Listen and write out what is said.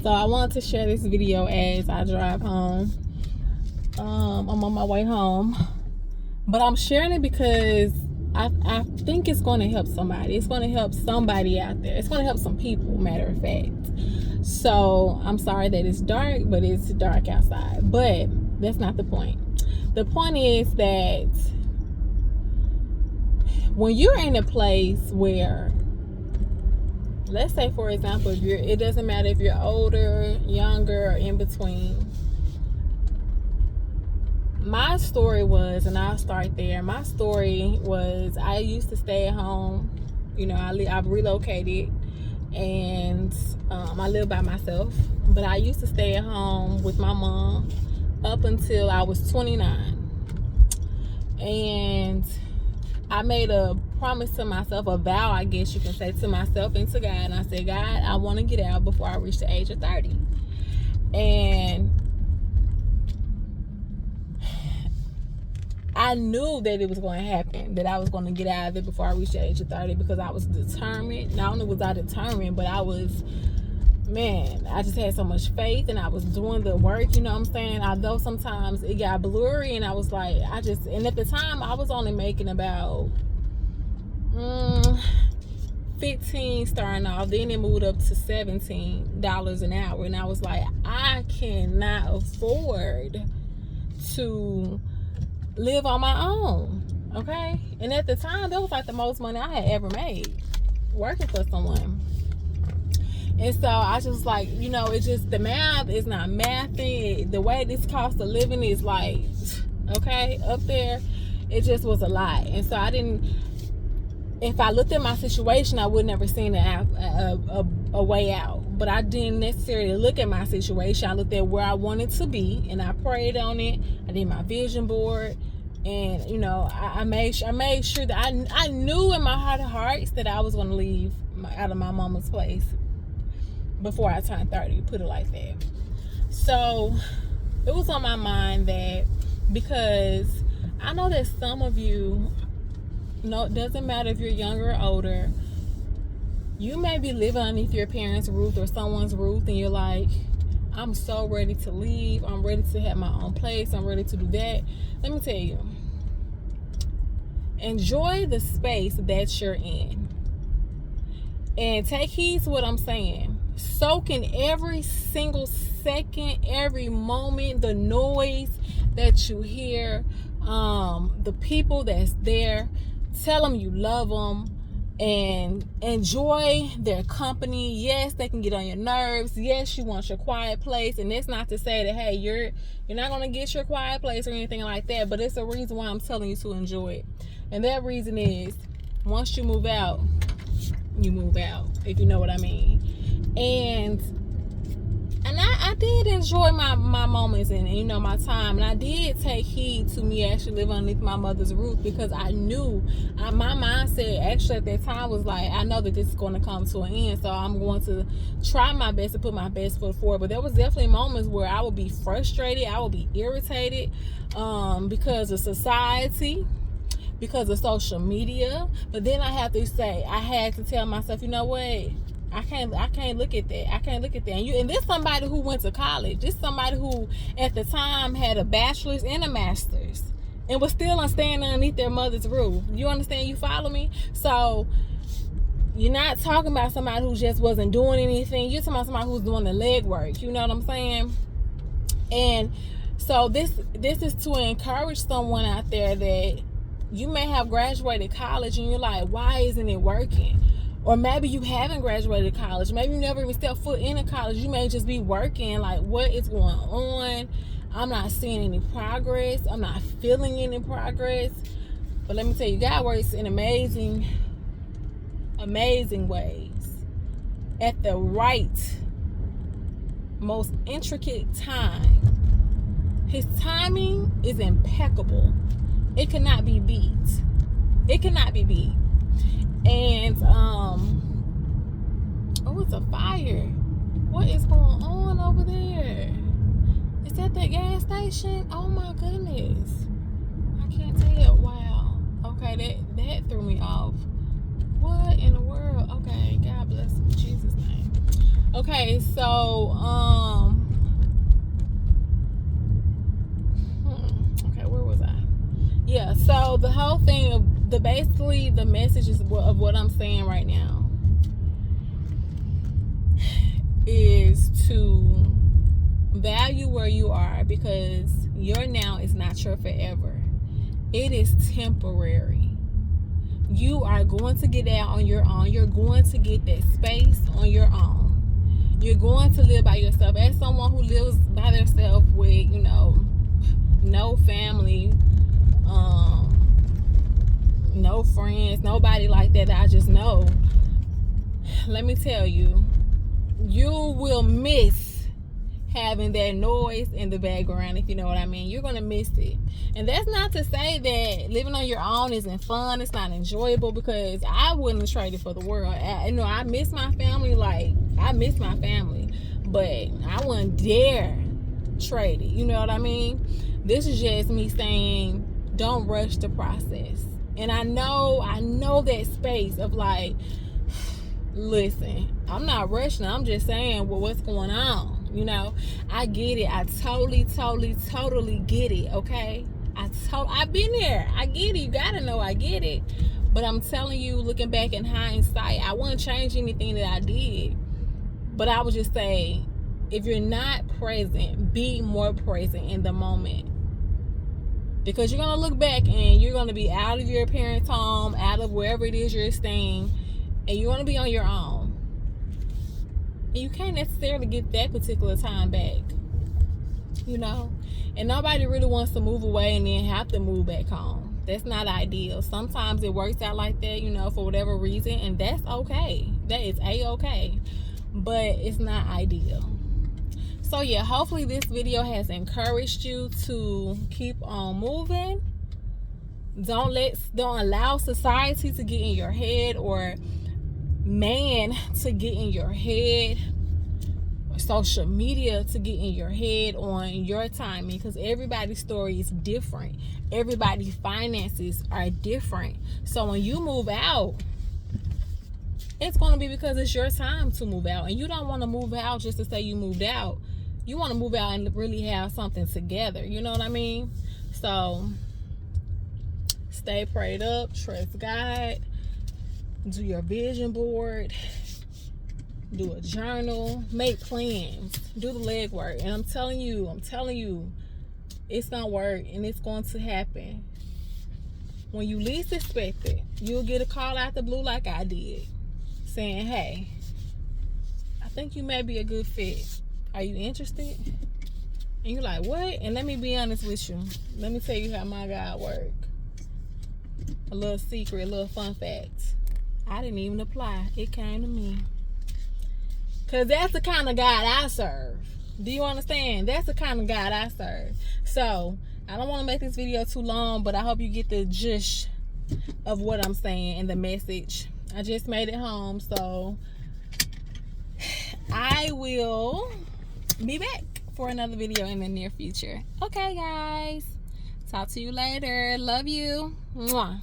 So I wanted to share this video as I drive home. I'm on my way home, but I'm sharing it because I think it's going to help somebody. It's going to help somebody out there. It's going to help some people, matter of fact. So I'm sorry that it's dark, but it's dark outside. But that's not the point. The point is that when you're in a place where, let's say for example, it doesn't matter if you're older, younger, or in between. My story was, and I'll start there. My story was, I used to stay at home. You know, I've relocated, and I live by myself. But I used to stay at home with my mom up until I was 29. And I made a promise to myself, a vow, I guess you can say, to myself and to God. And I said, God, I want to get out before I reach the age of 30. And I knew that it was going to happen, that I was going to get out of it before I reached the age of 30, because I was determined. Not only was I determined, but I just had so much faith, and I was doing the work, you know what I'm saying? Although sometimes it got blurry, and I was like, and at the time, I was only making about 15 starting off. Then it moved up to $17 an hour, and I was like, I cannot afford to live on my own, okay? And at the time, that was like the most money I had ever made working for someone. And so I just like, you know, it's just, the math is not mathing. The way this cost of living is like, okay, up there, it just was a lot. And so if I looked at my situation, I would never seen a way out. But I didn't necessarily look at my situation. I looked at where I wanted to be, and I prayed on it. I did my vision board, and you know, I made sure that I knew in my heart of hearts that I was going to leave out of my mama's place before I turned 30. Put it like that. So it was on my mind, that because I know that some of you, no, it doesn't matter if you're younger or older, you may be living underneath your parents' roof or someone's roof, and you're like, I'm so ready to leave. I'm ready to have my own place. I'm ready to do that. Let me tell you, enjoy the space that you're in, and take heed to what I'm saying. Soak in every single second, every moment, the noise that you hear, the people that's there. Tell them you love them, and enjoy their company. Yes, they can get on your nerves. Yes, you want your quiet place, and it's not to say that, hey, you're not going to get your quiet place or anything like that, but it's a reason why I'm telling you to enjoy it. And that reason is, once you move out, if you know what I mean. And I did enjoy my moments and, you know, my time, and I did take heed to me actually living underneath my mother's roof, because I knew, my mindset actually at that time was like, I know that this is going to come to an end, so I'm going to try my best to put my best foot forward. But there was definitely moments where I would be frustrated, I would be irritated, because of society, because of social media. But then I had to tell myself, you know what? I can't look at that. I can't look at that. And this somebody who went to college. This somebody who at the time had a bachelor's and a master's, and was still staying underneath their mother's roof. You understand? You follow me? So you're not talking about somebody who just wasn't doing anything. You're talking about somebody who's doing the legwork. You know what I'm saying? And so this is to encourage someone out there that you may have graduated college and you're like, why isn't it working? Or maybe you haven't graduated college. Maybe you never even stepped foot into college. You may just be working. Like, what is going on? I'm not seeing any progress. I'm not feeling any progress. But let me tell you, God works in amazing ways. At the right, most intricate time. His timing is impeccable. It cannot be beat. It cannot be beat. And it's a fire. What is going on over there? Is that gas station? Oh my goodness, I can't tell. Wow. Okay, that threw me off. What in the world? Okay, God bless in Jesus' name. Okay, so okay, where was I? Yeah, so the whole thing of basically the message is of what I'm saying right now is to value where you are, because your now is not your forever. It is temporary. You are going to get out on your own. You're going to get that space on your own. You're going to live by yourself. As someone who lives by themselves with, no family, no friends, nobody like that I just know, let me tell you, you will miss having that noise in the background, if you know what I mean. You're going to miss it. And that's not to say that living on your own isn't fun, it's not enjoyable, because I wouldn't trade it for the world. I miss my family, but I wouldn't dare trade it, you know what I mean? This is just me saying, don't rush the process. And I know that space of like, listen, I'm not rushing, I'm just saying, well, what's going on? I get it. I totally get it, okay? I've been there. I get it. You gotta know I get it. But I'm telling you, looking back in hindsight, I wouldn't change anything that I did. But I would just say, if you're not present, be more present in the moment. Because you're gonna look back and you're gonna be out of your parents' home, out of wherever it is you're staying, and you're gonna be on your own. And you can't necessarily get that particular time back, and nobody really wants to move away and then have to move back home. That's not ideal. Sometimes it works out like that, for whatever reason, and that's okay. That is a-okay, but it's not ideal. So yeah, hopefully this video has encouraged you to keep on moving. Don't allow society to get in your head, or man to get in your head, or social media to get in your head on your timing, because everybody's story is different. Everybody's finances are different. So when you move out, it's going to be because it's your time to move out, and you don't want to move out just to say you moved out. You want to move out and really have something together, you know what I mean? So stay prayed up, trust God, do your vision board, do a journal, make plans, do the legwork. And I'm telling you, it's gonna work and it's going to happen. When you least expect it, you'll get a call out the blue like I did, saying, hey, I think you may be a good fit. Are you interested? And you're like, what? And let me be honest with you. Let me tell you how my God works. A little secret, a little fun fact. I didn't even apply. It came to me. Because that's the kind of God I serve. Do you understand? That's the kind of God I serve. So, I don't want to make this video too long, but I hope you get the gist of what I'm saying and the message. I just made it home, so I will be back for another video in the near future. Okay, guys. Talk to you later. Love you. Mwah.